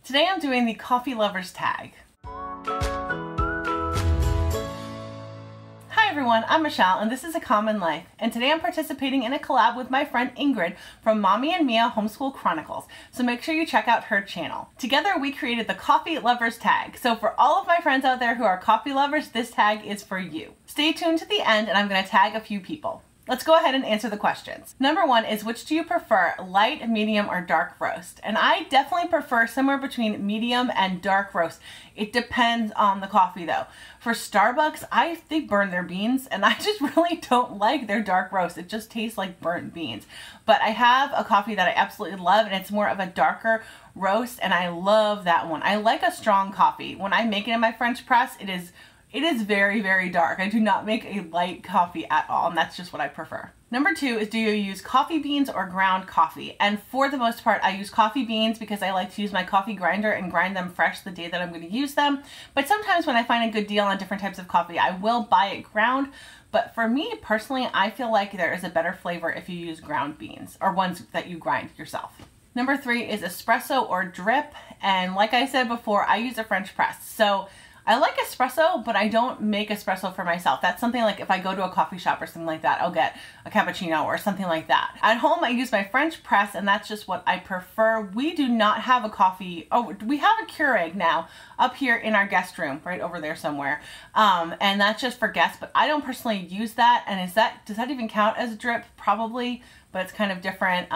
Today I'm doing the coffee lovers tag. Hi everyone, I'm Michelle and this is A Common Life, and today I'm participating in a collab with my friend Ingrid from Mommy and Mia Homeschool Chronicles, so make sure you check out her channel. Together we created the coffee lovers tag, so for all of my friends out there who are coffee lovers, this tag is for you. Stay tuned to the end and I'm going to tag a few people. Let's go ahead and answer the questions. Number one is, which do you prefer, light, medium, or dark roast? And I definitely prefer somewhere between medium and dark roast. It depends on the coffee though. For Starbucks, they burn their beans and I just really don't like their dark roast. It just tastes like burnt beans. But I have a coffee that I absolutely love and it's more of a darker roast and I love that one. I like a strong coffee. When I make it in my French press, it is very, very dark. I do not make a light coffee at all, and that's just what I prefer. Number two is, do you use coffee beans or ground coffee? And for the most part, I use coffee beans because I like to use my coffee grinder and grind them fresh the day that I'm going to use them. But sometimes when I find a good deal on different types of coffee, I will buy it ground. But for me personally, I feel like there is a better flavor if you use ground beans or ones that you grind yourself. Number three is espresso or drip. And like I said before, I use a French press. So I like espresso, but I don't make espresso for myself. That's something like if I go to a coffee shop or something like that, I'll get a cappuccino or something like that. At home, I use my French press and that's just what I prefer. We do not have a coffee. Oh, we have a Keurig now up here in our guest room, right over there somewhere. And that's just for guests, but I don't personally use that. And does that even count as a drip? Probably, but it's kind of different.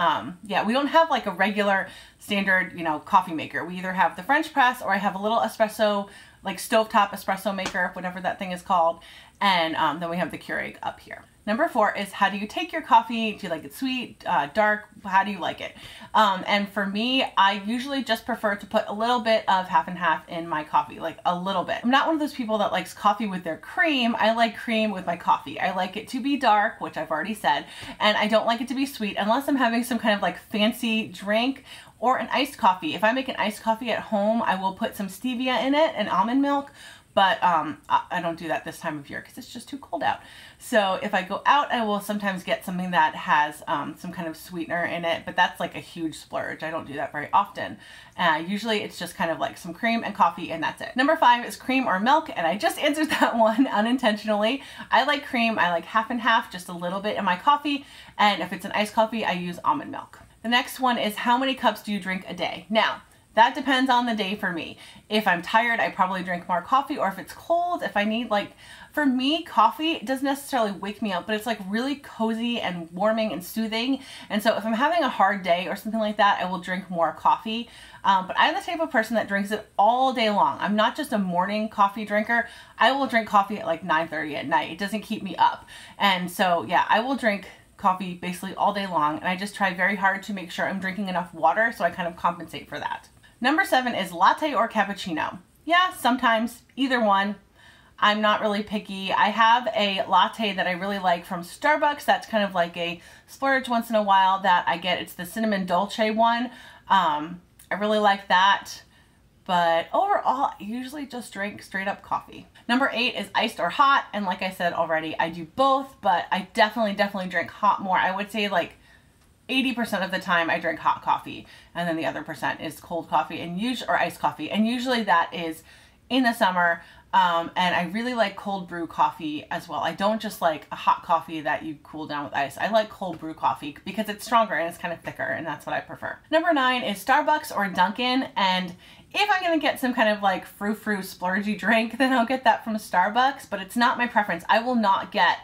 Yeah, we don't have like a regular standard, coffee maker. We either have the French press or I have a little espresso, like stovetop espresso maker, whatever that thing is called. And then we have the Keurig up here. Number four is, how do you take your coffee? Do you like it sweet, dark? How do you like it? And for me, I usually just prefer to put a little bit of half and half in my coffee, like a little bit. I'm not one of those people that likes coffee with their cream. I like cream with my coffee. I like it to be dark, which I've already said, and I don't like it to be sweet unless I'm having some kind of like fancy drink or an iced coffee. If I make an iced coffee at home, I will put some stevia in it and almond milk, but I don't do that this time of year because it's just too cold out. So if I go out, I will sometimes get something that has some kind of sweetener in it, but that's like a huge splurge. I don't do that very often. Usually it's just kind of like some cream and coffee and that's it. Number five is cream or milk, and I just answered that one unintentionally. I like cream. I like half and half, just a little bit in my coffee, and if it's an iced coffee, I use almond milk. The next one is, how many cups do you drink a day? Now, that depends on the day for me. If I'm tired, I probably drink more coffee, or if it's cold, if I need for me, coffee doesn't necessarily wake me up, but it's like really cozy and warming and soothing. And so if I'm having a hard day or something like that, I will drink more coffee. But I'm the type of person that drinks it all day long. I'm not just a morning coffee drinker. I will drink coffee at like 9:30 at night. It doesn't keep me up. And so yeah, I will drink coffee basically all day long, and I just try very hard to make sure I'm drinking enough water, so I kind of compensate for that. Number seven is latte or cappuccino. Yeah, sometimes, either one. I'm not really picky. I have a latte that I really like from Starbucks. That's kind of like a splurge once in a while that I get. It's the cinnamon dolce one. I really like that. But overall, I usually just drink straight up coffee. Number eight is iced or hot. And like I said already, I do both, but I definitely drink hot more. I would say like 80% of the time I drink hot coffee, and then the other percent is cold coffee or iced coffee. And usually that is in the summer. And I really like cold brew coffee as well. I don't just like a hot coffee that you cool down with ice. I like cold brew coffee because it's stronger and it's kind of thicker, and that's what I prefer. Number nine is Starbucks or Dunkin. And if I'm gonna get some kind of like frou-frou splurgy drink, then I'll get that from Starbucks, but it's not my preference. I will not get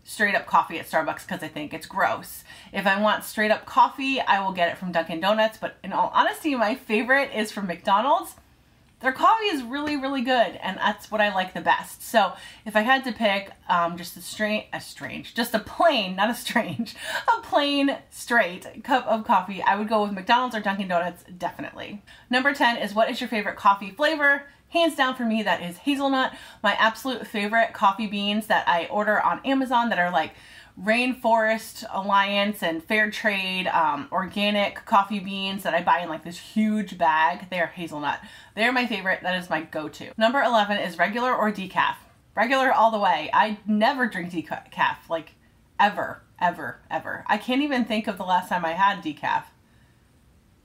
straight up coffee at Starbucks because I think it's gross. If I want straight up coffee, I will get it from Dunkin' Donuts, but in all honesty, my favorite is from McDonald's. Their coffee is really, really good, and that's what I like the best. So if I had to pick just a plain straight cup of coffee, I would go with McDonald's or Dunkin' Donuts, definitely. Number 10 is, what is your favorite coffee flavor? Hands down for me, that is hazelnut. My absolute favorite coffee beans that I order on Amazon that are like Rainforest Alliance and Fair Trade organic coffee beans that I buy in like this huge bag. They are hazelnut. They're my favorite. That is my go-to. Number 11 is regular or decaf. Regular all the way. I never drink decaf, like ever. I can't even think of the last time I had decaf.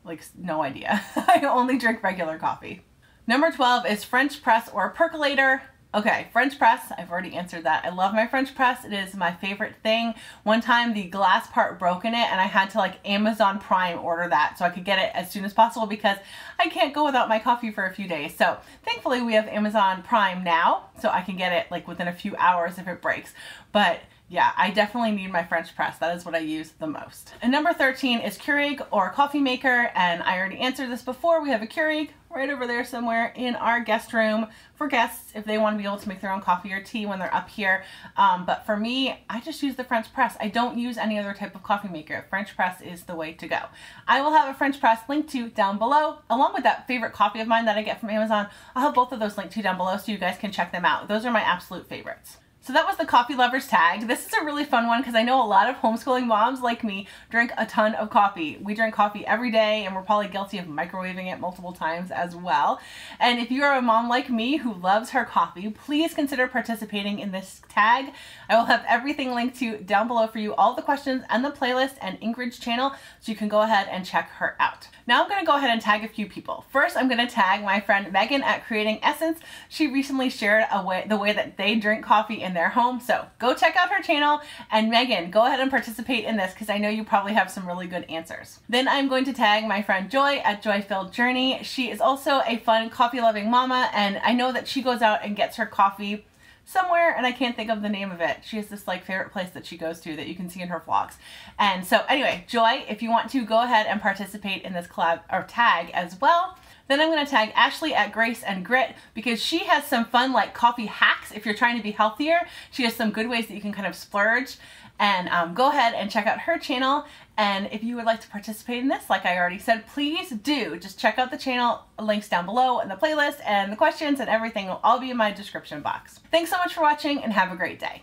Like, no idea. I only drink regular coffee. Number 12 is French press or percolator. Okay, French press, I've already answered that. I love my French press. It is my favorite thing. One time the glass part broke in it and I had to like Amazon Prime order that so I could get it as soon as possible because I can't go without my coffee for a few days. So thankfully we have Amazon Prime now, so I can get it like within a few hours if it breaks. But yeah, I definitely need my French press. That is what I use the most. And number 13 is Keurig or coffee maker. And I already answered this before. We have a Keurig right over there somewhere in our guest room for guests if they want to be able to make their own coffee or tea when they're up here. But for me, I just use the French press. I don't use any other type of coffee maker. French press is the way to go. I will have a French press linked to down below, along with that favorite coffee of mine that I get from Amazon. I'll have both of those linked to down below so you guys can check them out. Those are my absolute favorites. So that was the coffee lovers tag. This is a really fun one because I know a lot of homeschooling moms like me drink a ton of coffee. We drink coffee every day and we're probably guilty of microwaving it multiple times as well. And if you are a mom like me who loves her coffee, please consider participating in this tag. I will have everything linked to down below for you, all the questions and the playlist and Ingrid's channel, so you can go ahead and check her out. Now I'm going to go ahead and tag a few people. First, I'm going to tag my friend Megan at Creating Essence. She recently shared the way that they drink coffee in their home. So go check out her channel, and Megan, go ahead and participate in this because I know you probably have some really good answers. Then I'm going to tag my friend Joy at Joy Filled Journey. She is also a fun coffee loving mama, and I know that she goes out and gets her coffee somewhere and I can't think of the name of it. She has this like favorite place that she goes to that you can see in her vlogs. And so anyway, Joy, if you want to go ahead and participate in this collab or tag as well. Then I'm going to tag Ashley at Grace and Grit because she has some fun like coffee hacks if you're trying to be healthier. She has some good ways that you can kind of splurge. And go ahead and check out her channel. And if you would like to participate in this, like I already said, please do. Just check out the channel, links down below, and the playlist, and the questions and everything will all be in my description box. Thanks so much for watching and have a great day.